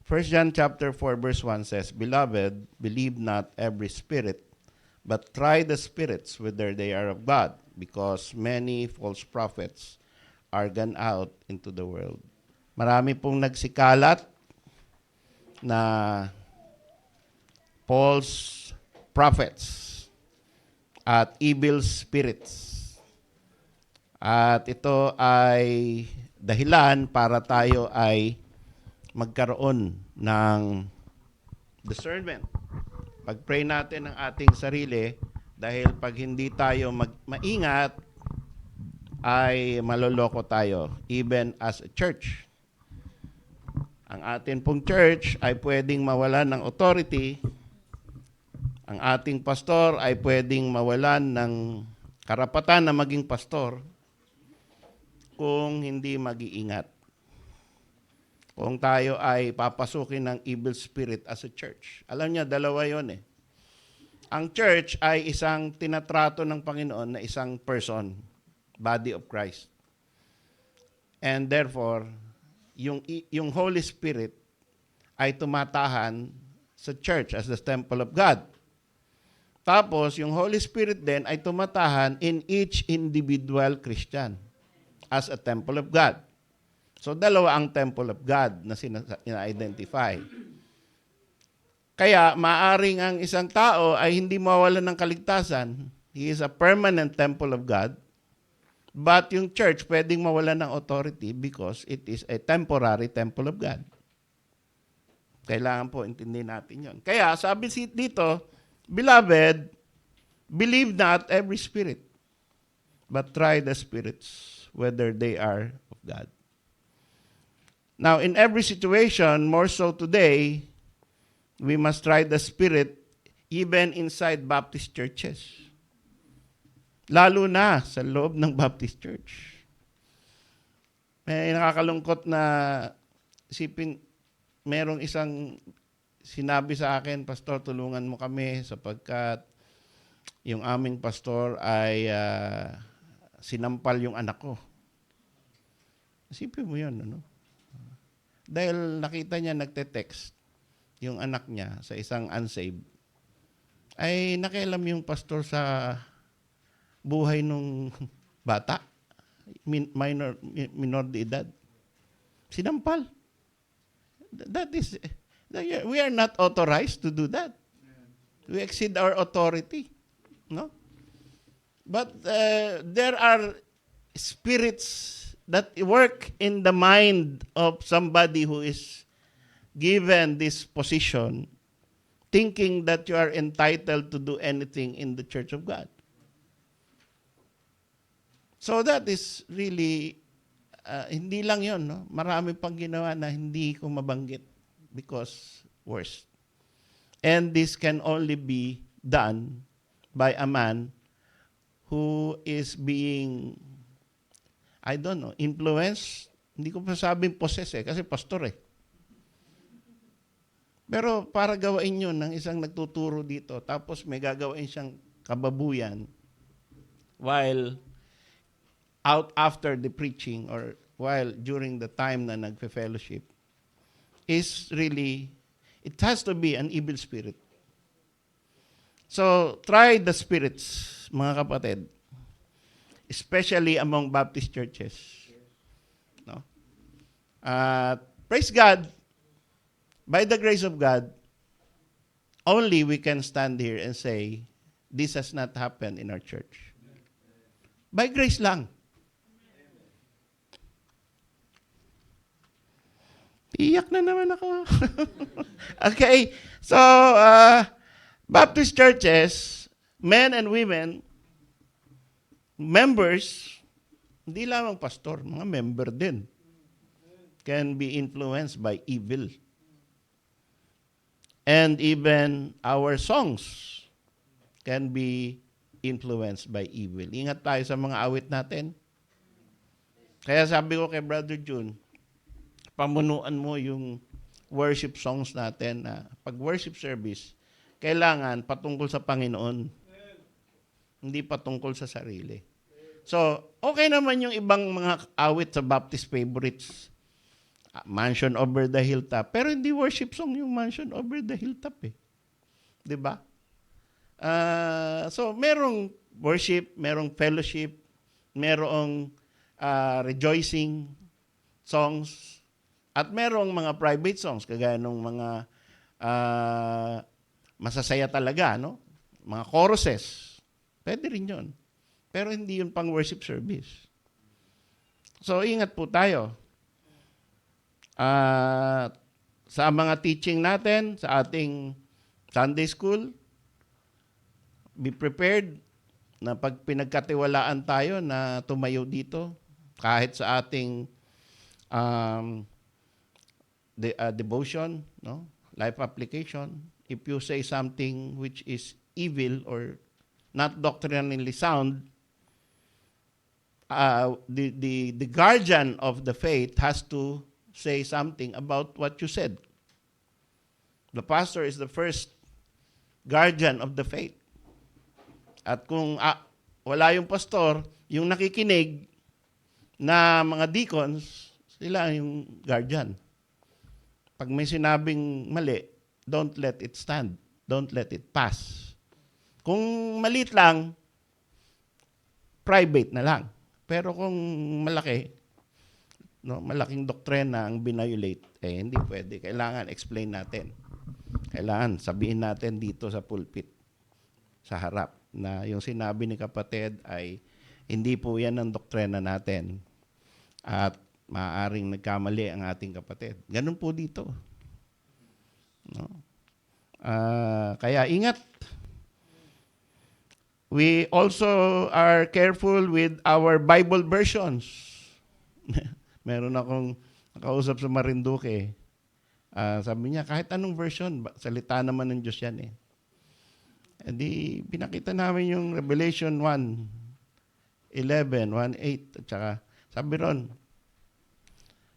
1 John chapter 4 verse 1 says, Beloved, believe not every spirit, but try the spirits whether they are of God, because many false prophets are gone out into the world. Marami pong nagsikalat na false prophets at evil spirits. At ito ay dahilan para tayo ay magkaroon ng discernment. Pag-pray natin ang ating sarili, dahil pag hindi tayo maingat, ay maloloko tayo, even as a church. Ang atin pong church ay pwedeng mawalan ng authority. Ang ating pastor ay pwedeng mawalan ng karapatan na maging pastor kung hindi mag-iingat. Kung tayo ay papasukin ng evil spirit as a church. Alam niya, dalawa yon eh. Ang church ay isang tinatrato ng Panginoon na isang person, body of Christ. And therefore, yung Holy Spirit ay tumatahan sa church as the temple of God. Tapos, yung Holy Spirit din ay tumatahan in each individual Christian as a temple of God. So, dalawa ang temple of God na sina-identify. Kaya, maaring ang isang tao ay hindi mawalan ng kaligtasan. He is a permanent temple of God. But yung church pwedeng mawalan ng authority because it is a temporary temple of God. Kailangan po intindihin natin yun. Kaya, sabi dito, Beloved, believe not every spirit, but try the spirits, whether they are of God. Now, in every situation, more so today, we must try the spirit even inside Baptist churches. Lalo na sa loob ng Baptist Church. May nakakalungkot na isipin, merong isang sinabi sa akin, Pastor, tulungan mo kami sapagkat yung aming pastor ay sinampal yung anak ko. Isipin mo yun, ano? Dahil nakita niya nagte-text yung anak niya sa isang unsaved, ay nakialam yung pastor sa buhay nung bata, minor de edad. Sinampal. That is, we are not authorized to do that. We exceed our authority. No? But there are spirits that work in the mind of somebody who is given this position, thinking that you are entitled to do anything in the Church of God. So that is really, hindi lang yon, no? Marami pang ginawa na hindi ko mabanggit because worse. And this can only be done by a man who is being, I don't know, influenced. Hindi ko pa sabing possess kasi pastor eh. Pero para gawain yun ng isang nagtuturo dito, tapos may gagawain siyang kababuyan while out after the preaching or while during the time na nagfe-fellowship is really, it has to be an evil spirit. So, try the spirits, mga kapatid, especially among Baptist churches. No? Praise God, by the grace of God, only we can stand here and say, this has not happened in our church. By grace lang. Iyak na naman ako. Okay, so Baptist churches, men and women, members, hindi lamang pastor, mga member din, can be influenced by evil. And even our songs can be influenced by evil. Ingat tayo sa mga awit natin. Kaya sabi ko kay Brother June, pamunuan mo yung worship songs natin na pag worship service, kailangan patungkol sa Panginoon. Hindi patungkol sa sarili. So, okay naman yung ibang mga awit sa Baptist favorites. Mansion over the hilltop. Pero hindi worship song yung mansion over the hilltop eh. 'Di ba? So merong worship, merong fellowship, merong rejoicing songs, at merong mga private songs kagaya ng mga masasaya talaga, no? Mga choruses. Pwede rin 'yon. Pero hindi 'yun pang worship service. So ingat po tayo. Sa mga teaching natin, sa ating Sunday school, be prepared na pag pinagkatiwalaan tayo na tumayo dito, kahit sa ating devotion, no? Life application, if you say something which is evil or not doctrinally sound, the guardian of the faith has to say something about what you said. The pastor is the first guardian of the faith. At kung wala yung pastor, yung nakikinig na mga deacons, sila yung guardian. Pag may sinabing mali, don't let it stand. Don't let it pass. Kung maliit lang, private na lang. Pero kung malaki, no, malaking doktrina ang binayolate, hindi pwede. Kailangan explain natin. Kailangan sabihin natin dito sa pulpit, sa harap, na yung sinabi ni kapatid ay hindi po yan ang doktrina natin. At maaaring nagkamali ang ating kapatid. Ganun po dito. No? Kaya ingat. We also are careful with our Bible versions. Meron akong nakausap sa Marinduque. Sabi niya, kahit anong version, salita naman ng Diyos yan eh. Di pinakita namin yung Revelation 1:11, 1:8, at saka sabi ron,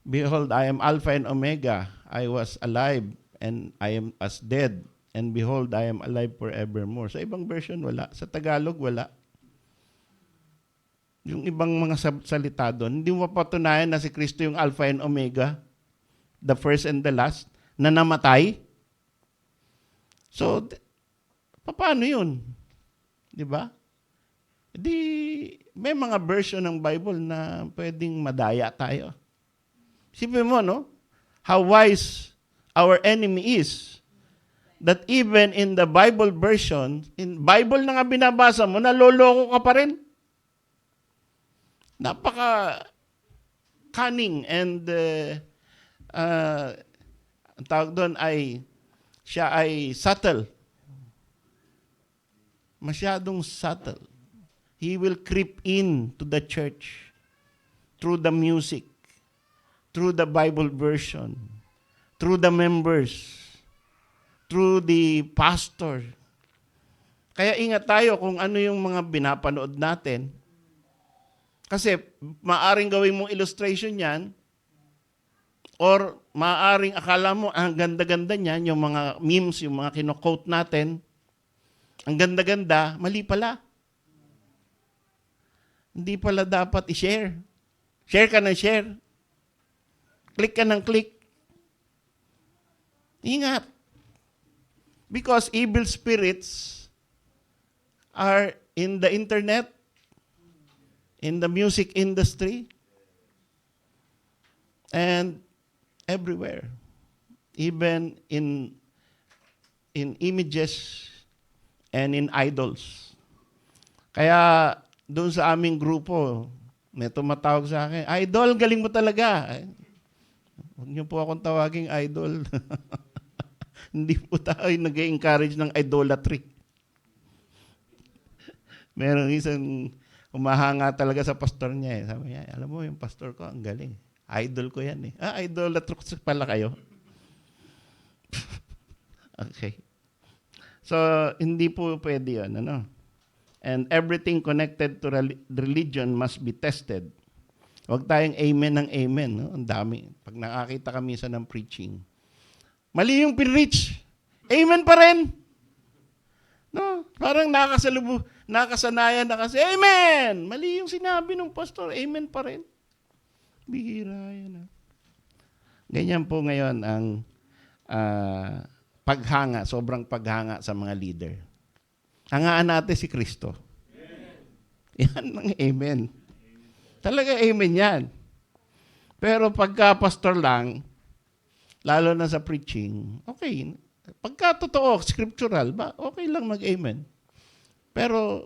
behold, I am Alpha and Omega. I was alive and I am as dead. And behold, I am alive forevermore. Sa ibang version, wala. Sa Tagalog, wala. Yung ibang mga salita doon, hindi mo mapatunayan na si Kristo yung Alpha and Omega, the first and the last, na namatay. So, paano yun? Di ba? May mga version ng Bible na pwedeng madaya tayo. Sipin mo, no? How wise our enemy is. That even in the Bible version, in Bible na nga binabasa mo, naloloko ka pa rin. Napaka cunning and ang tawag doon ay siya ay subtle. Masyadong subtle. He will creep in to the church through the music, through the Bible version, through the members, through the pastor. Kaya ingat tayo kung ano yung mga binapanood natin. Kasi maaring gawin mong illustration yan, or maaring akala mo, ang ganda-ganda niyan, yung mga memes, yung mga kino-quote natin, ang ganda-ganda, mali pala. Hindi pala dapat i-share. Share ka ng share. Click ka ng click. Ingat. Because evil spirits are in the internet, in the music industry, and everywhere. Even in images and in idols. Kaya doon sa aming grupo, may tumatawag sa akin, "Idol, galing mo talaga." Huwag niyo po akong tawaging idol. Hindi po tayo nag-encourage ng idolatry. Meron isang umahanga talaga sa pastor niya eh. Sabi niya, alam mo yung pastor ko, ang galing. Idol ko yan eh. Idolatry pala kayo. Okay. So, hindi po pwede yun. Ano? And everything connected to religion must be tested. Huwag tayong amen ng amen. No? Ang dami. Pag nakakita kami sa ng preaching, mali yung pinreach. Amen pa rin. No? Parang nakasanayan na kasi, amen! Mali yung sinabi ng pastor, amen pa rin. Bihira yan. Ganyan po ngayon ang paghanga, sobrang paghanga sa mga leader. Hangaan natin si Kristo. Yan ang amen. Talaga amen yan. Pero pagka pastor lang, lalo na sa preaching, okay. Pagka totoo, scriptural, okay lang mag-amen. Pero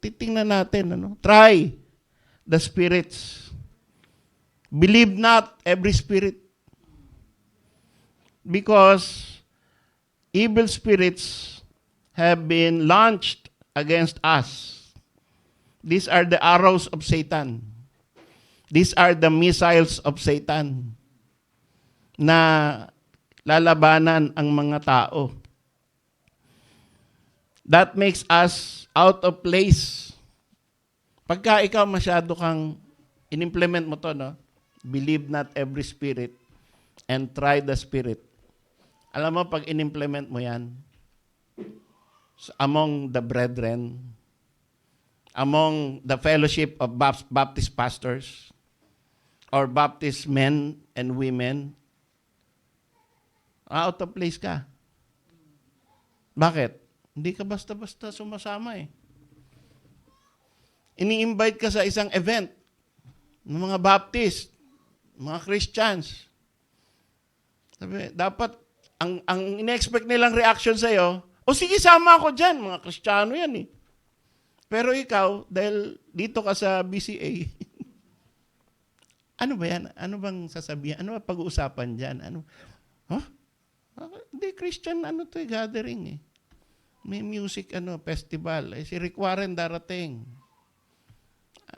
titingnan natin, try the spirits. Believe not every spirit. Because evil spirits have been launched against us. These are the arrows of Satan. These are the missiles of Satan na lalabanan ang mga tao. That makes us out of place. Pagka ikaw masyado kang in-implement mo to, believe not every spirit and try the spirit. Alam mo, pag in-implement mo yan, among the brethren, among the fellowship of Baptist pastors, or Baptist men and women, out of place ka. Bakit? Hindi ka basta-basta sumasama eh. Ini-invite ka sa isang event ng mga Baptist, mga Christians. Sabi, dapat, ang ina-expect nilang reaction sa'yo, sige, sama ako dyan, mga Kristiyano yan eh. Pero ikaw, dahil dito ka sa BCA, ano ba yan? Ano bang sasabihan? Ano ba pag-uusapan dyan? Hindi, Christian, gathering eh. May music, festival. Si Rick Warren darating.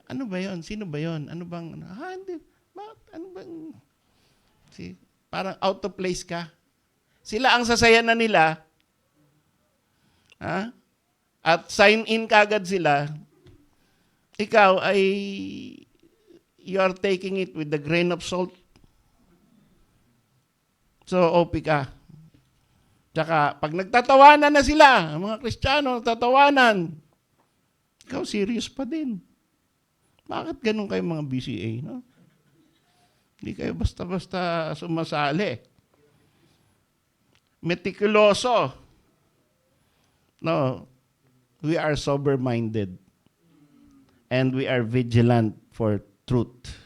Ano ba yon? Sino ba yon? Ano bang, hindi. Ano bang, parang out of place ka. Sila ang sasayanan nila. At sign in kagad sila. Ikaw ay you are taking it with the grain of salt. So, OP ka. Tsaka, pag nagtatawanan na sila, mga Kristiyano, nagtatawanan, ikaw serious pa din. Bakit ganun kayo mga BCA, no? Hindi kayo basta-basta sumasali. Meticuloso. No, we are sober-minded. And we are vigilant for truth.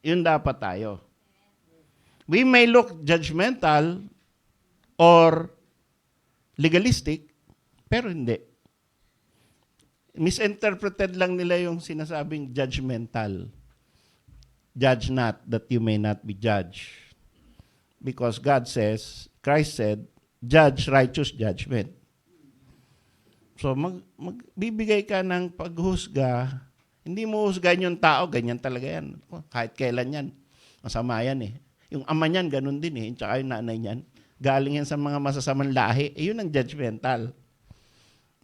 Yun dapat tayo. We may look judgmental or legalistic, pero hindi. Misinterpreted lang nila yung sinasabing judgmental. Judge not that you may not be judged. Because God says, Christ said, judge righteous judgment. So, magbibigay ka ng paghusga. Hindi mo husgahan yung tao, ganyan talaga yan. Kahit kailan yan. Masama yan eh. Yung ama niyan, ganun din eh. Tsaka yung nanay niyan. Galing yan sa mga masasamang lahi. Yun ang judgmental.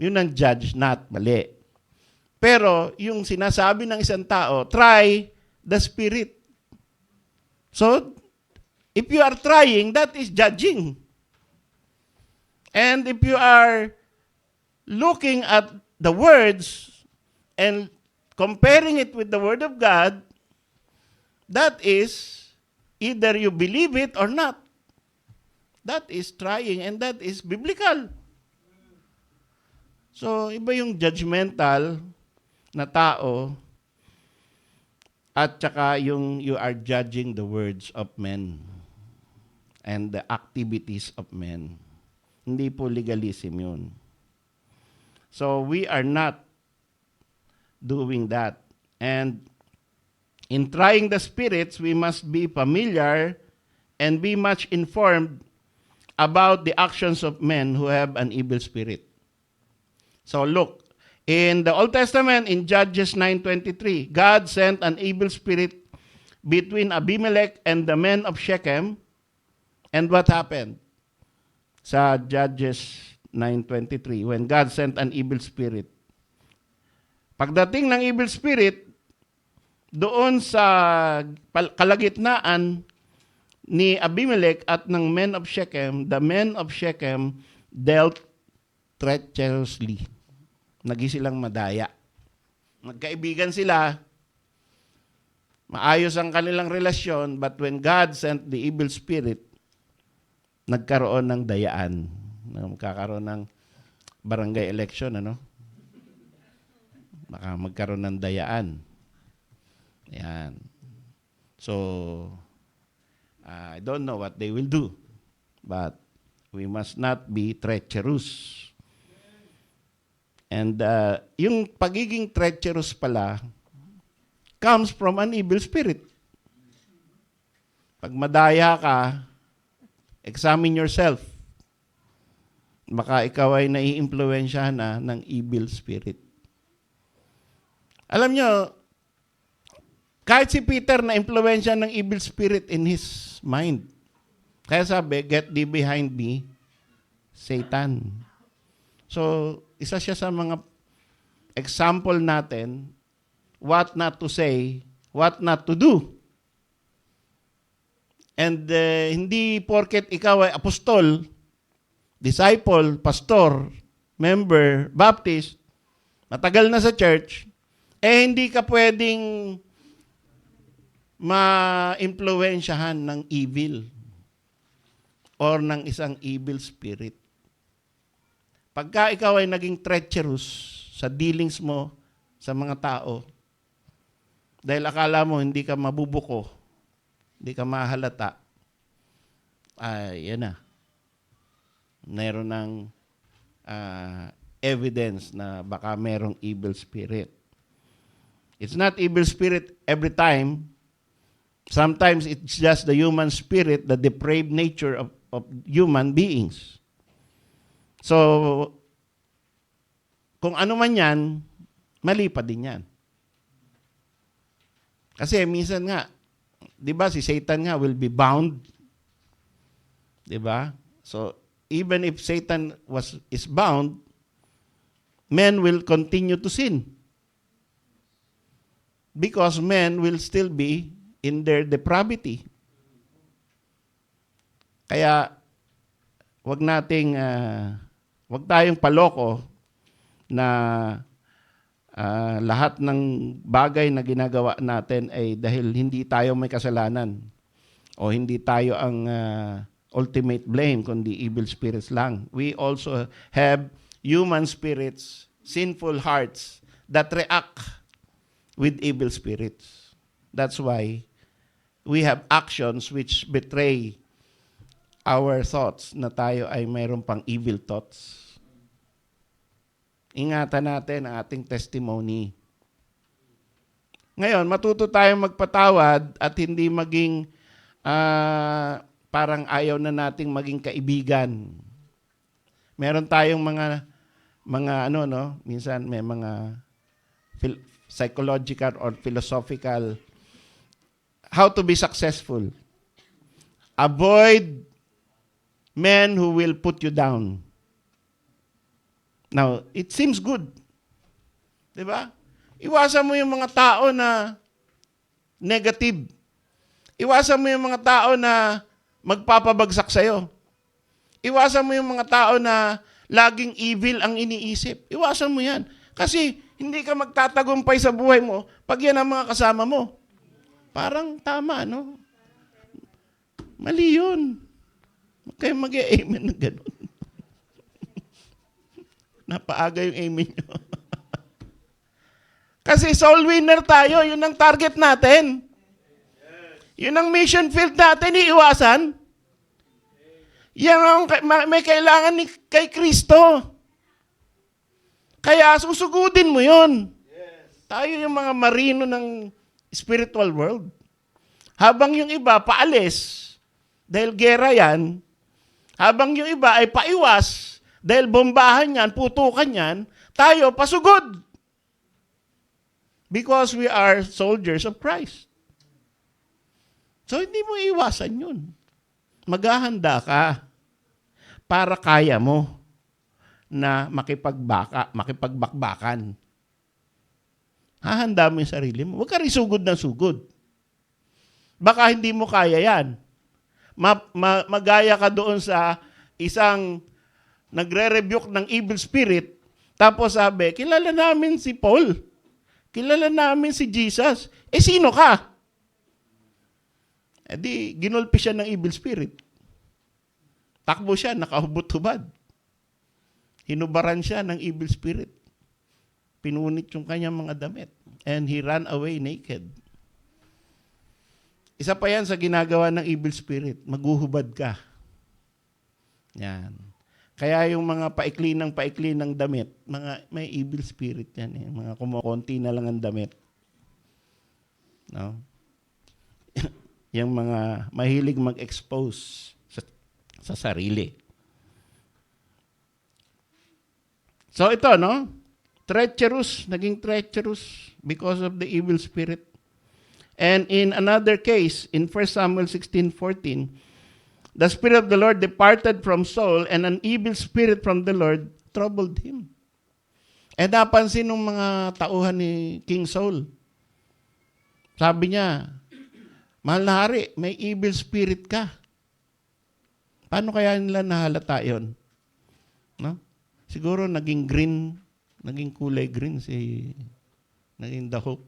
Yun ang judge not. Mali. Pero, yung sinasabi ng isang tao, try the spirit. So, if you are trying, that is judging. And if you are looking at the words and comparing it with the Word of God, that is either you believe it or not. That is trying and that is biblical. So, iba yung judgmental na tao at saka yung you are judging the words of men and the activities of men. Hindi po legalism yun. So we are not doing that. And in trying the spirits, we must be familiar and be much informed about the actions of men who have an evil spirit. So look, in the Old Testament, in Judges 9:23, God sent an evil spirit between Abimelech and the men of Shechem. And what happened? Sa Judges 9:23, when God sent an evil spirit. Pagdating ng evil spirit, doon sa kalagitnaan ni Abimelech at ng men of Shechem, the men of Shechem dealt treacherously. Naging silang madaya. Magkaibigan sila, Maayos ang kanilang relasyon, but when God sent the evil spirit, nagkaroon ng dayaan. Magkakaroon ng barangay election, ano? Baka magkaroon ng dayaan. Yan. So, I don't know what they will do. But we must not be treacherous. And yung pagiging treacherous pala comes from an evil spirit. Pag madaya ka, examine yourself. Baka ikaw ay nai-impluwensyahan na ng evil spirit. Alam nyo, kahit si Peter na-impluwensya ng evil spirit in his mind. Kaya sabi, get thee behind me, Satan. So, isa siya sa mga example natin, what not to say, what not to do. And hindi porket ikaw ay apostol, disciple, pastor, member, Baptist, matagal na sa church, hindi ka pwedeng ma-impluwensyahan ng evil or ng isang evil spirit. Pagka ikaw ay naging treacherous sa dealings mo sa mga tao, dahil akala mo hindi ka mabubuko, hindi ka mahalata, yan na. Meron ng evidence na baka merong evil spirit. It's not evil spirit every time. Sometimes it's just the human spirit, the depraved nature of human beings. So, kung ano man yan, mali pa din yan. Kasi minsan nga, di ba, si Satan nga will be bound. Di ba? So, even if Satan is bound, men will continue to sin. Because men will still be in their depravity. Kaya, wag tayong paloko na lahat ng bagay na ginagawa natin ay dahil hindi tayo may kasalanan o hindi tayo ang ultimate blame, kundi evil spirits lang. We also have human spirits, sinful hearts that react with evil spirits. That's why we have actions which betray our thoughts na tayo ay mayroon pang evil thoughts. Ingatan natin ang ating testimony. Ngayon, matuto tayong magpatawad at hindi maging parang ayaw na nating maging kaibigan. Meron tayong mga minsan may mga psychological or philosophical how to be successful. Avoid men who will put you down. Now, it seems good. Diba? Iwasan mo yung mga tao na negative. Iwasan mo yung mga tao na magpapabagsak sa'yo. Iwasan mo yung mga tao na laging evil ang iniisip. Iwasan mo yan. Kasi hindi ka magtatagumpay sa buhay mo pag yan ang mga kasama mo. Parang tama, no? Mali yun. Huwag kayong mag-amen na gano'n. Napaaga yung amen nyo. Kasi soul winner tayo, yun ang target natin. Yun ang mission field natin, iiwasan. Yan ang may kailangan kay Kristo. Kaya susugudin mo yun. Tayo yung mga marino ng spiritual world. Habang yung iba paalis, dahil gera yan, habang yung iba ay paiwas, dahil bombahan yan, putukan yan, tayo pasugod. Because we are soldiers of Christ. So, hindi mo iwasan yun. Maghahanda ka para kaya mo na makipagbakbakan. Hahanda mo yung sarili mo. Huwag ka rin sugod na sugod. Baka hindi mo kaya yan. Magaya ka doon sa isang nagre-rebuke ng evil spirit, tapos sabi, kilala namin si Paul. Kilala namin si Jesus. Sino ka? Eh di, ginulpi siya ng evil spirit. Takbo siya, nakahubot-hubad. Hinubaran siya ng evil spirit. Pinunit yung kanyang mga damit. And he ran away naked. Isa pa yan sa ginagawa ng evil spirit. Maghuhubad ka. Yan. Kaya yung mga paikli ng damit, may evil spirit yan. Eh. Mga kumukonti na lang ang damit. No? Yung mga mahilig mag-expose sa sarili. So ito, no? Treacherous, naging treacherous because of the evil spirit. And in another case, in 1 Samuel 16:14, the Spirit of the Lord departed from Saul, and an evil spirit from the Lord troubled him. Eh napansin ng mga tauhan ni King Saul. Sabi niya, mahal na hari, may evil spirit ka. Paano kaya nila nahalata yun? No? Siguro naging green, naging kulay green naging dahok.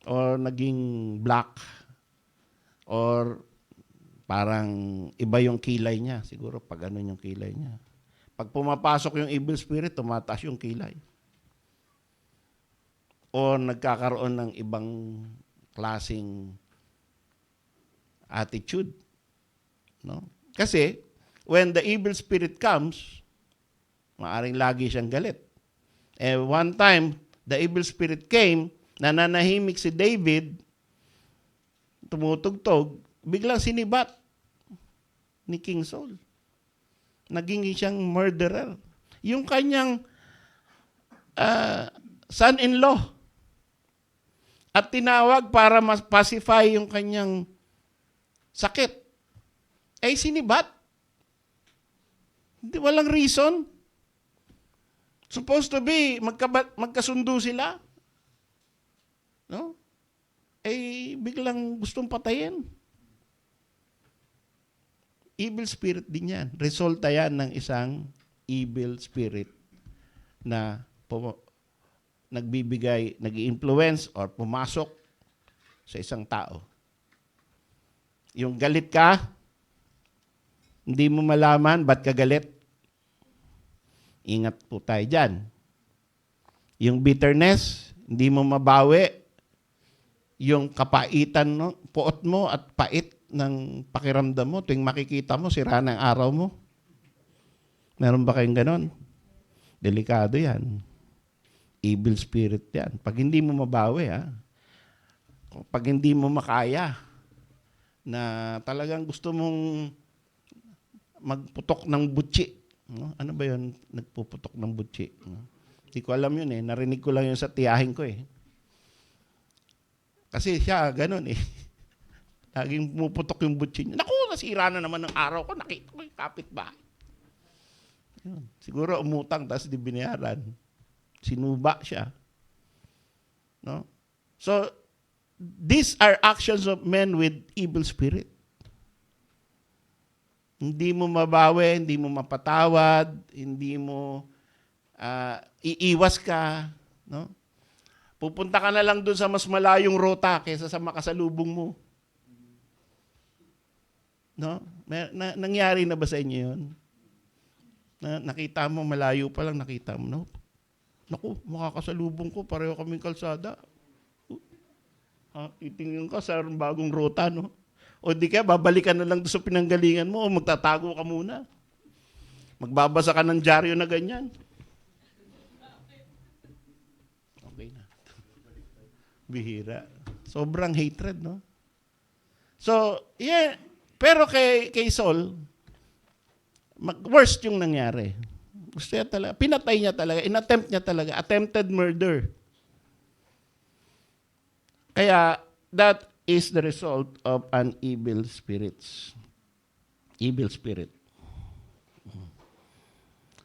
Or naging black. Or parang iba yung kilay niya. Siguro pag ano yung kilay niya. Pag pumapasok yung evil spirit, tumataas yung kilay. O nagkakaroon ng ibang klaseng attitude. No? Kasi, when the evil spirit comes, maaring lagi siyang galit. One time, the evil spirit came, nananahimik si David, tumutugtog, biglang sinibat ni King Saul. Naging siyang murderer. Yung kanyang son-in-law, at tinawag para pacify yung kanyang sakit. Sinibat. Hindi, walang reason. Supposed to be, magkasundo sila. No? Biglang gustong patayin. Evil spirit din yan. Resulta yan ng isang evil spirit na nagbibigay, nag-i-influence or pumasok sa isang tao. Yung galit ka, hindi mo malaman ba't ka galit. Ingat po tayo dyan. Yung bitterness, hindi mo mabawi. Yung kapaitan, no? Puot mo at pait ng pakiramdam mo, tuwing makikita mo, sira ng araw mo. Meron ba kayong ganon? Delikado yan. Evil spirit yan. Pag hindi mo mabawi, pag hindi mo makaya, na talagang gusto mong magputok ng butsi. No? Ano ba yun? Nagpuputok ng butsi. No? Hindi ko alam yun eh. Narinig ko lang yun sa tiyahin ko eh. Kasi siya, ganun eh. Laging pumuputok yung butsi niya. Naku, nasira na naman ng araw ko. Nakita ko yung kapitbahay. Yun. Siguro umutang, tapos di binayaran. Sinuba siya. No? So, these are actions of men with evil spirit. Hindi mo mabawi, hindi mo mapatawad, hindi mo iiwas ka. No? Pupunta ka na lang doon sa mas malayong rota kaysa sa makasalubong mo. No? Nangyari na ba sa inyo yun? Nakita mo, malayo pa lang, nakita mo, no? Naku, makakasalubong ko, pareho kaming kalsada. Titingin ka sa bagong rota, no? O di kaya, babalikan na lang doon sa pinanggalingan mo o magtatago ka muna. Magbabasa ka ng dyaryo na ganyan. Okay na. Bihira. Sobrang hatred, no? So, yeah. Pero kay Saul, worst yung nangyari. Gusto niya talaga, pinatay niya talaga, inattempt niya talaga, attempted murder. Kaya, that is the result of an evil spirit. Evil spirit.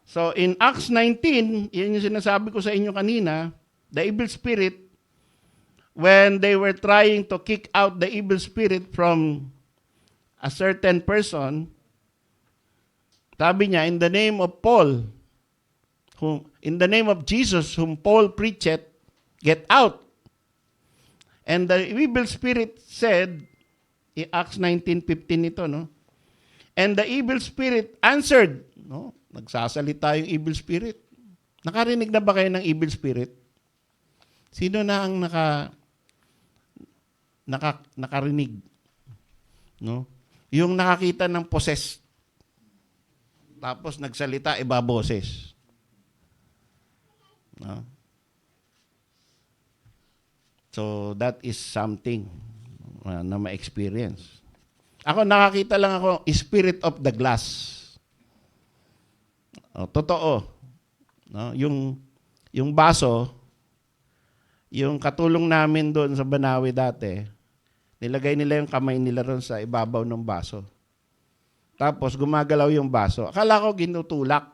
So, in Acts 19, yun yung sinasabi ko sa inyo kanina, the evil spirit, when they were trying to kick out the evil spirit from a certain person, sabi niya, in the name of Paul, in the name of Jesus, whom Paul preached, get out. And the evil spirit said, Acts 19:15 ito, no? And the evil spirit answered, no? Nagsasalita yung evil spirit. Nakarinig na ba kayo ng evil spirit? Sino na ang nakarinig? No? Yung nakakita ng possessed. Tapos nagsalita, iba boses. No? So, that is something na ma-experience. Ako, nakakita lang ako, spirit of the glass. Totoo. No? Yung baso, yung katulong namin doon sa Banawi dati, nilagay nila yung kamay nila ron sa ibabaw ng baso. Tapos gumagalaw yung baso. Akala ko ginutulak.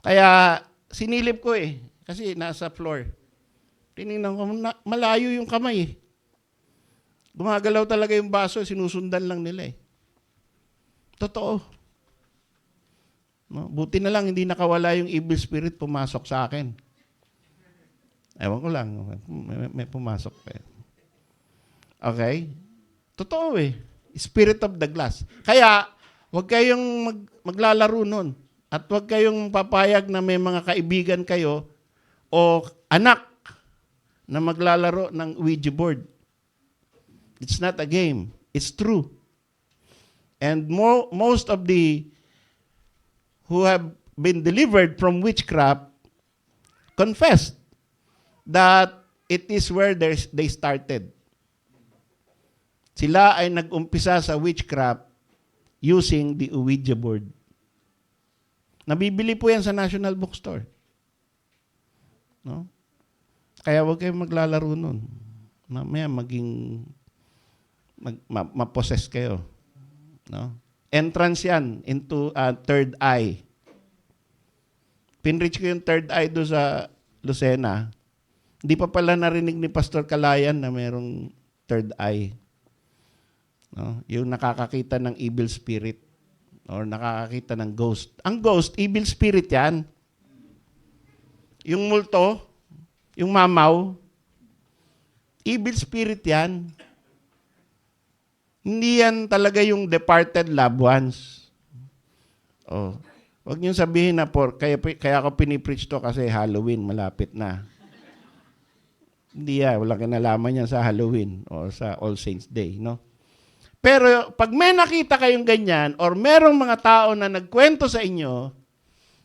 Kaya sinilip ko kasi nasa floor. Tinignan ko, malayo yung kamay Gumagalaw talaga yung baso, sinusundan lang nila Totoo. No? Buti na lang hindi nakawala yung evil spirit pumasok sa akin. Ewan ko lang, may pumasok pa. Okay? Totoo Spirit of the glass. Kaya, huwag kayong maglalaro nun. At huwag kayong papayag na may mga kaibigan kayo o anak na maglalaro ng Ouija board. It's not a game. It's true. And most of the who have been delivered from witchcraft confessed that it is where they started. Sila ay nag-umpisa sa witchcraft using the Ouija board. Nabibili po yan sa National Bookstore. No? Kaya huwag kayong maglalaro nun. Mamaya ma-possess kayo. No? Entrance yan into third eye. Pinreach ko yung third eye doon sa Lucena. Hindi pa pala narinig ni Pastor Kalayan na mayroong third eye. No? Yung nakakakita ng evil spirit or nakakakita ng ghost. Ang ghost, evil spirit yan. Yung multo, yung mamaw, evil spirit yan. Hindi yan talaga yung departed loved ones. Huwag niyong sabihin na kaya ako pinipreach to kasi Halloween, malapit na. Hindi walang kinalaman yan sa Halloween o sa All Saints Day, no? Pero pag may nakita kayong ganyan or merong mga tao na nagkwento sa inyo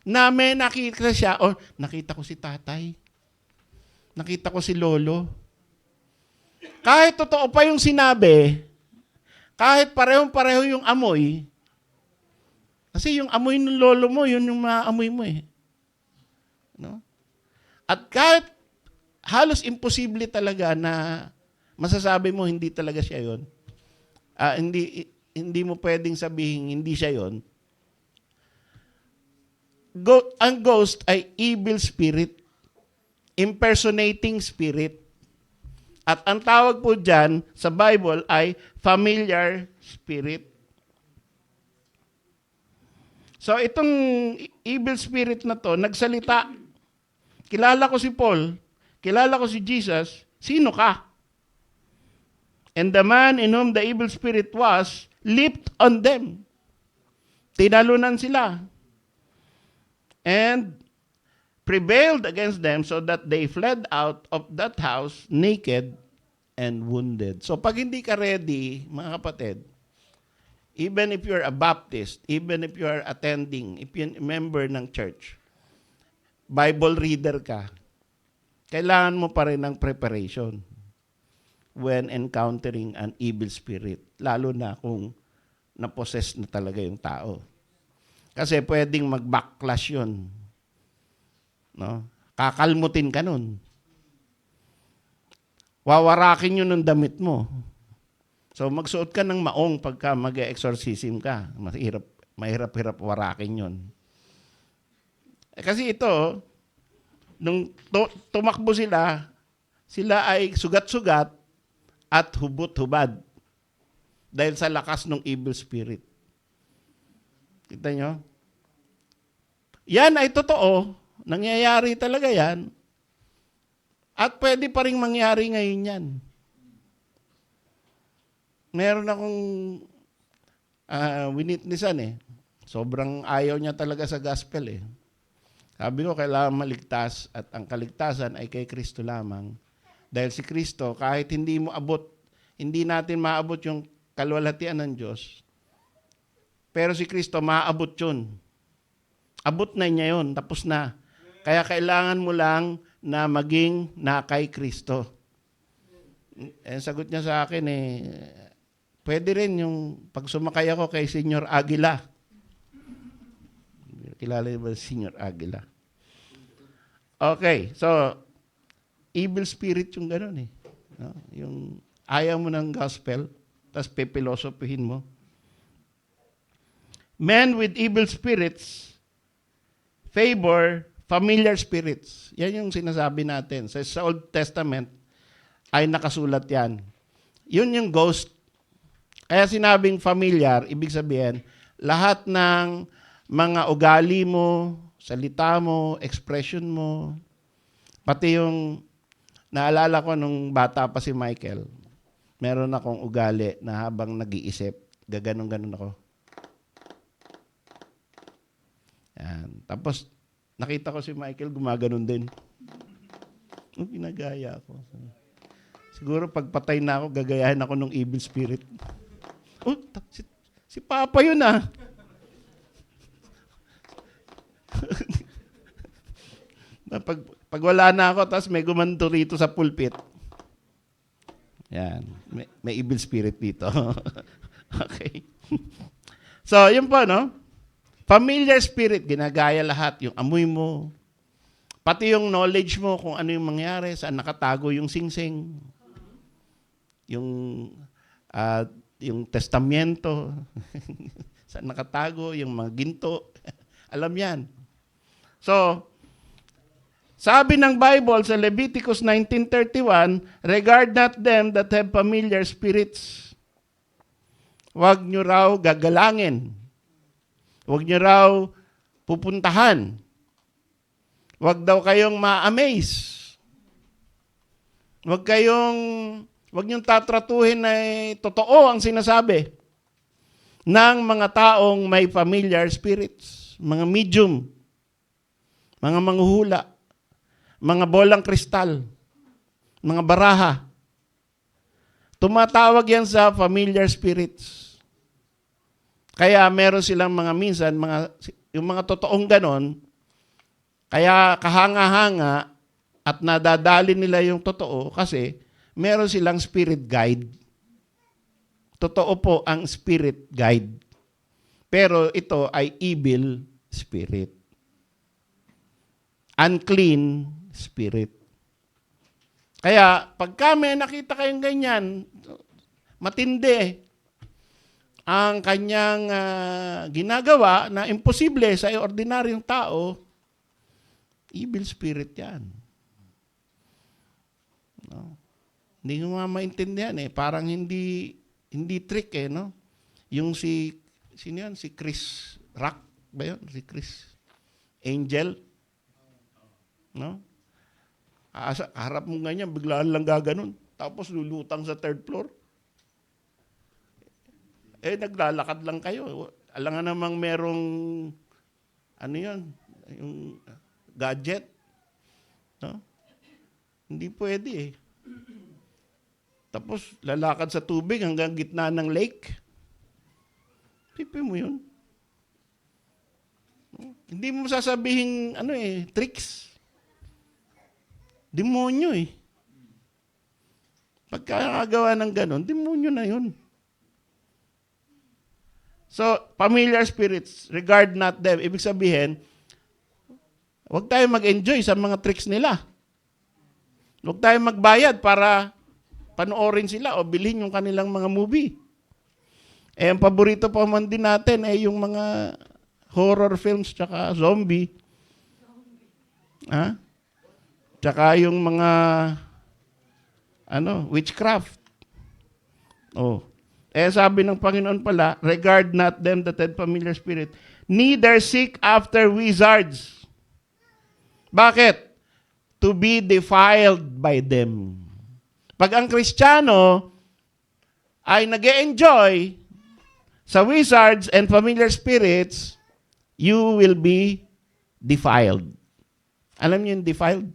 na may nakita siya o nakita ko si tatay, nakita ko si lolo, kahit totoo pa yung sinabi, kahit parehong-pareho yung amoy, kasi yung amoy ng lolo mo, yun yung maamoy mo No? At kahit halos imposible talaga na masasabi mo hindi talaga siya yun, hindi mo pwedeng sabihin hindi siya yon. Ang ghost ay evil spirit, impersonating spirit. At ang tawag po dyan sa Bible ay familiar spirit. So itong evil spirit na to, nagsalita. Kilala ko si Paul, kilala ko si Jesus, sino ka? And the man in whom the evil spirit was leaped on them. Tinalunan sila. And prevailed against them so that they fled out of that house naked and wounded. So pag hindi ka ready, mga kapatid, even if you're a Baptist, even if you are attending, if you're a member ng church, Bible reader ka, kailangan mo pa rin ng preparation when encountering an evil spirit, lalo na kung na-possess na talaga yung tao. Kasi pwedeng mag-backlash yun. No? Kakalmutin ka nun. Wawarakin yun ng damit mo. So magsuot ka ng maong pagka mag-exorcism ka. Mahirap-hirap warakin yun. Kasi ito, nung tumakbo sila ay sugat-sugat at hubot-hubad dahil sa lakas ng evil spirit. Kita nyo? Yan ay totoo. Nangyayari talaga yan. At pwede pa rin mangyari ngayon yan. Meron akong winitnessan eh. Sobrang ayaw niya talaga sa gospel eh. Sabi ko, kailangan maligtas at ang kaligtasan ay kay Kristo lamang. Dahil si Kristo, kahit hindi mo abot, hindi natin maabot yung kalwalhatian ng Diyos, pero si Kristo, maabot yun. Abot na niya yun, tapos na. Kaya kailangan mo lang na maging na kay Kristo. Eh, sagot niya sa akin pwede rin yung pag sumakay ako kay Senyor Aguila. Kilala niyo ba si Senyor Aguila? Okay, so evil spirit yung gano'n eh. No? Yung ayaw mo ng gospel, tapos pepilosopihin mo. Men with evil spirits favor familiar spirits. Yan yung sinasabi natin. Sa Old Testament ay nakasulat yan. Yun yung ghost. Kaya sinabing familiar, ibig sabihin, lahat ng mga ugali mo, salita mo, expression mo, pati yung, naalala ko nung bata pa si Michael, meron akong ugali na habang nag-iisip, gaganon-ganon ako. Yan. Tapos, nakita ko si Michael, gumaganon din. Ginagaya ako. Siguro pagpatay na ako, gagayahin ako ng evil spirit. Si Papa yun ah. pag wala na ako, tapos may gumanto rito sa pulpit. Yan. May evil spirit dito. Okay. So, yun po, no? Familiar spirit, ginagaya lahat. Yung amoy mo, pati yung knowledge mo kung ano yung mangyari, saan nakatago yung singsing, yung testamento, saan nakatago, yung mga ginto. Alam yan. So, sabi ng Bible sa Leviticus 19:31, regard not them that have familiar spirits. Huwag nyo raw gagalangin. Huwag nyo raw pupuntahan. Huwag daw kayong ma-amaze. Huwag niyong tatratuhin na totoo ang sinasabi ng mga taong may familiar spirits, mga medium, mga manghuhula, mga bolang kristal, mga baraha. Tumatawag yan sa familiar spirits. Kaya meron silang mga minsan, yung mga totoong ganon, kaya kahanga-hanga at nadadali nila yung totoo kasi meron silang spirit guide. Totoo po ang spirit guide. Pero ito ay evil spirit. Unclean spirit. Kaya pagka may nakita kayong ganyan, matindi ang kanyang ginagawa na imposible sa ordinaryong tao, evil spirit yan. No? Hindi ko maintindihan parang hindi trick no? Yung sino yan? Si Chris Rock ba yun? Si Chris Angel? No? Harap mo ganyan, biglaan lang gaganon. Tapos lulutang sa third floor. Naglalakad lang kayo. Alam nga namang merong, ano yun, yung gadget. No? Hindi pwede Tapos lalakad sa tubig hanggang gitna ng lake. Pipi mo yun. No? Hindi mo sasabihin, tricks. Demonyo Pagkakagawa ng ganon, demonyo na yun. So, familiar spirits, regard not them. Ibig sabihin, huwag tayo mag-enjoy sa mga tricks nila. Huwag tayo magbayad para panoorin sila o bilhin yung kanilang mga movie. Ang paborito pa man din natin yung mga horror films tsaka zombie. Tsaka yung mga witchcraft. Sabi ng Panginoon pala, regard not them that had familiar spirit, neither seek after wizards. Bakit? To be defiled by them. Pag ang Kristiyano ay nag-e-enjoy sa wizards and familiar spirits, you will be defiled. Alam niyo yung defiled?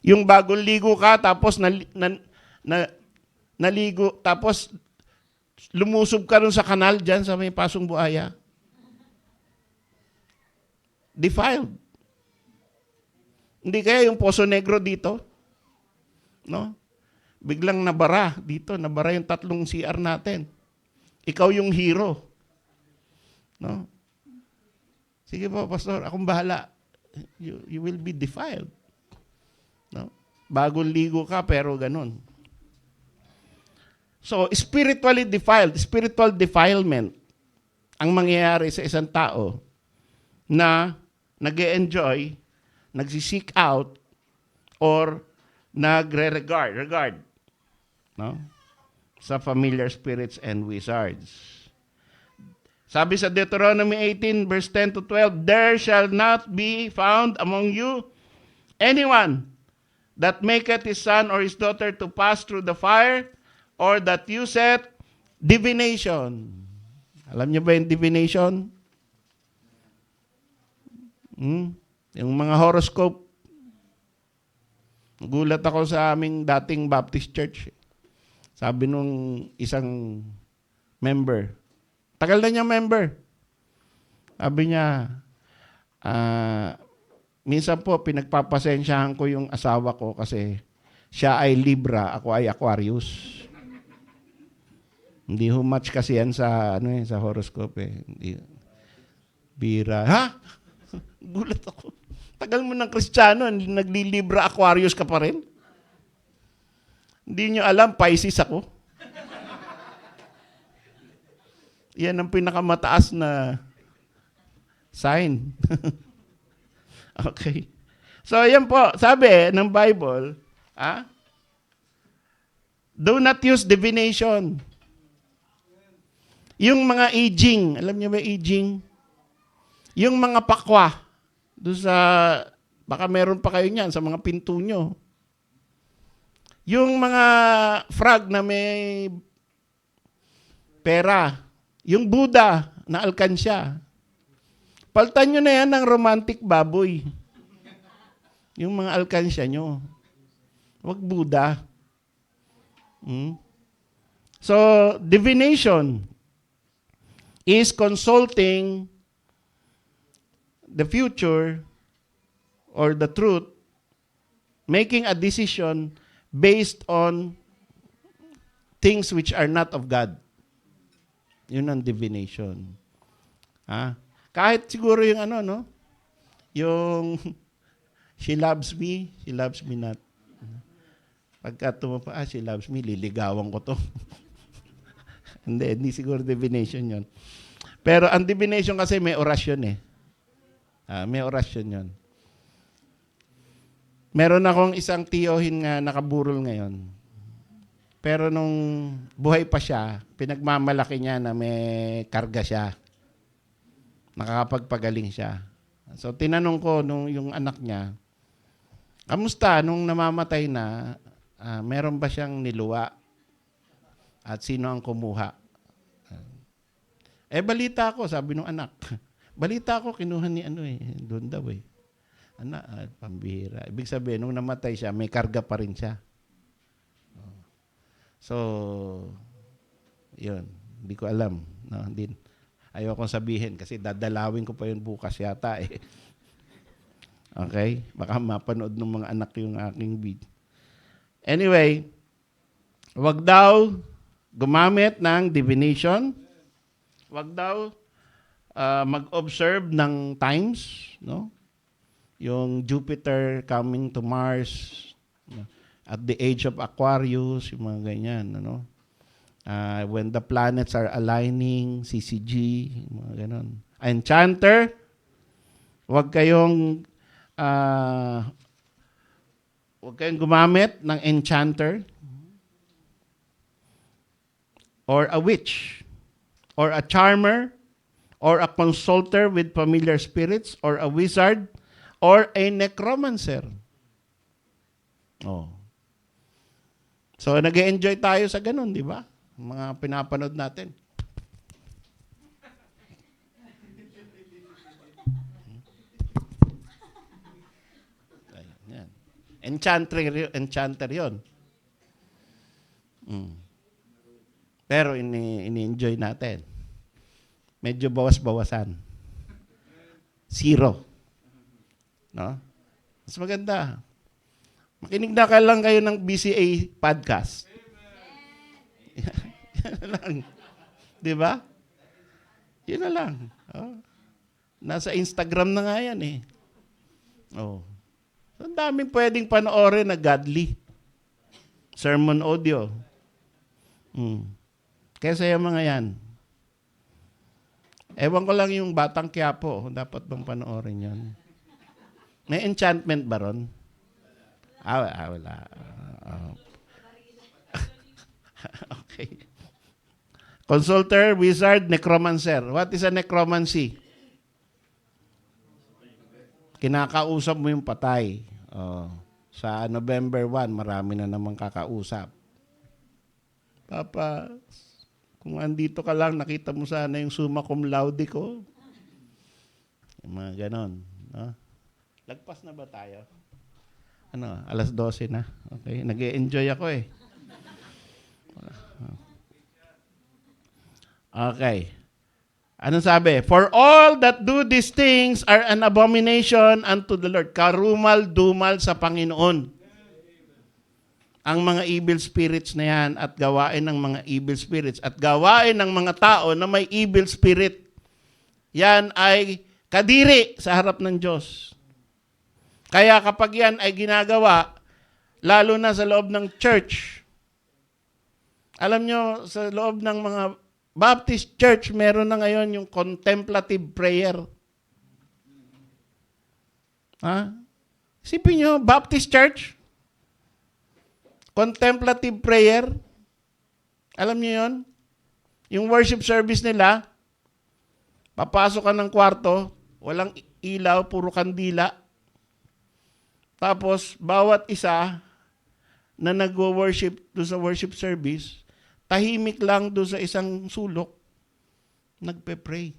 Yung bagong ligo ka, tapos naligo, tapos lumusob ka rin sa kanal dyan sa may Pasong Buaya. Defiled. Hindi kaya yung Poso Negro dito? No? Biglang nabara dito, nabara yung 3 CR natin. Ikaw yung hero. No? Sige po, Pastor, akong bahala. You will be defiled. No? Bagong ligo ka, pero ganun. So, spiritually defiled, spiritual defilement ang mangyayari sa isang tao na nag-e-enjoy, nagsi-seek out, or regard, no? Sa familiar spirits and wizards. Sabi sa Deuteronomy 18, verse 10 to 12, there shall not be found among you anyone that maketh his son or his daughter to pass through the fire, or that useth divination. Alam niyo ba yung divination? Yung mga horoscope. Gulat ako sa aming dating Baptist Church. Sabi nung isang member, tagal na niya member. Sabi niya, minsan po pinagpapasensyahan ko yung asawa ko kasi siya ay Libra, ako ay Aquarius. Hindi match kasi yan sa sa horoscope eh. Hindi. Bira. Ha? Gulat ako. Tagal mo ng Kristiyano, nagli-Libra Aquarius ka pa rin? Hindi nyo alam, Pisces ako. Yan ang pinakamataas na sign. Okay. So, yan po. Sabi ng Bible, do not use divination. Yung mga aging, alam niyo ba aging? Yung mga pakwa, doon sa, baka meron pa kayo niyan sa mga pinto nyo. Yung mga frog na may pera, yung Buddha na alkansya, paltan nyo na yan ng romantic baboy. Yung mga alkansya nyo. Huwag Buddha. So, divination is consulting the future or the truth, making a decision based on things which are not of God. Yun ang divination. Kahit siguro yung yung she loves me not. Pagka tumapa, she loves me, liligawan ko to. Hindi siguro divination yun. Pero ang divination kasi may orasyon eh. May orasyon yun. Meron akong isang tiyohin nga nakaburol ngayon. Pero nung buhay pa siya, pinagmamalaki niya na may karga siya. Nakakapagpagaling siya. So tinanong ko nung yung anak niya, kamusta nung namamatay na, meron ba siyang niluwa? At sino ang kumuha? Balita ko, sabi nung anak. Balita ko, kinuha ni doon daw eh. Pambihira. Ibig sabihin, nung namatay siya, may karga pa rin siya. So, yun. Hindi ko alam. No, ayokong sabihin kasi dadalawin ko pa yun bukas yata eh. Okay? Baka mapanood ng mga anak yung aking video. Anyway, wag daw gumamit ng divination. Wag daw mag-observe ng times, no? Yung Jupiter coming to Mars at the age of Aquarius, yung mga ganyan, ano? When the planets are aligning, CCG, yung mga ganon. Enchanter, wag kayong gumamit ng enchanter or a witch or a charmer or a consulter with familiar spirits or a wizard or a necromancer. Oh. So, nag-enjoy tayo sa ganun, di ba? Mga pinapanood natin. Yan. Enchanter yun. Pero ini-enjoy natin. Medyo bawas-bawasan. Zero. No? Mas maganda. Makinig na ka lang kayo ng BCA podcast. Yan na lang. Di ba? Yun na lang. Oh. Nasa Instagram na nga yan eh. Oh. Ang daming pwedeng panoorin na godly. Sermon audio. Kesa yung mga yan. Ewan ko lang yung Batang Quiapo. Dapat bang panoorin yan? May enchantment ba ron? Wala. Okay. Consulter, wizard, necromancer. What is a necromancy? Kinakausap mo yung patay. Sa November 1, marami na namang kakausap. Papa, kung andito ka lang, nakita mo sana yung summa cum laude ko. Yung mga ganon. No? Lagpas na ba tayo? Alas 12 na. Okay, nag-e-enjoy ako eh. Okay. Ano sabi? For all that do these things are an abomination unto the Lord. Karumal-dumal sa Panginoon. Ang mga evil spirits na yan at gawain ng mga evil spirits at gawain ng mga tao na may evil spirit. Yan ay kadiri sa harap ng Diyos. Kaya kapag yan ay ginagawa, lalo na sa loob ng church, alam nyo, sa loob ng mga Baptist church, meron na ngayon yung contemplative prayer. Isipin nyo, Baptist church, contemplative prayer. Alam nyo yun? Yung worship service nila, papasok ka ng kwarto, walang ilaw, puro kandila. Tapos, bawat isa na nag-worship doon sa worship service, tahimik lang doon sa isang sulok, nagpe-pray.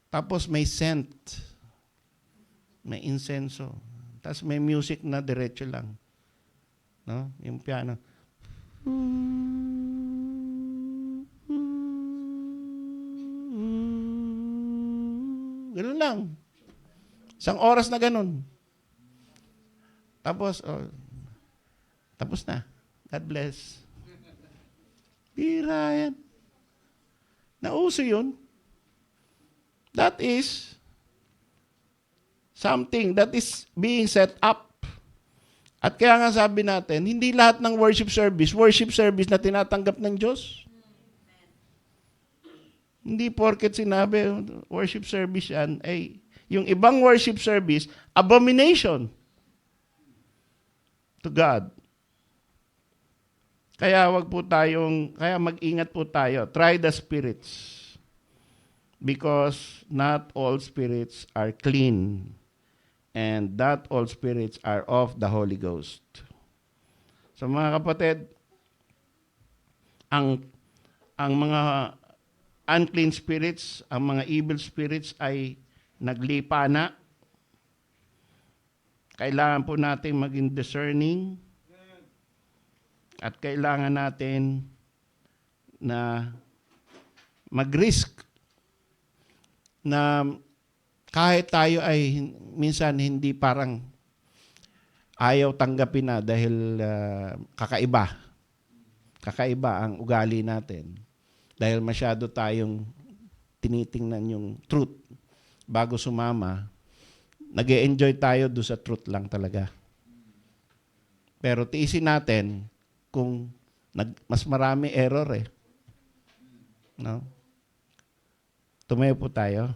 Tapos may scent, may insenso. Tapos may music na diretso lang. No? Yung piano. Ganun lang. Isang oras na ganun. Tapos, tapos na. God bless. Bira yan. Nauso yun. That is something that is being set up. At kaya nga sabi natin, hindi lahat ng worship service na tinatanggap ng Diyos. Hindi porket sinabi, worship service yan, ay yung ibang worship service, abomination to God. Kaya kaya mag-ingat po tayo. Try the spirits. Because not all spirits are clean. And not all spirits are of the Holy Ghost. So mga kapatid, ang mga unclean spirits, ang mga evil spirits ay naglipa na. Kailangan po natin maging discerning at kailangan natin na mag-risk na kahit tayo ay minsan hindi parang ayaw tanggapin na dahil kakaiba. Kakaiba ang ugali natin. Dahil masyado tayong tinitingnan yung truth bago sumama, nag-e-enjoy tayo doon sa truth lang talaga. Pero tiisin natin kung mas marami error eh. No? Tumayo po tayo.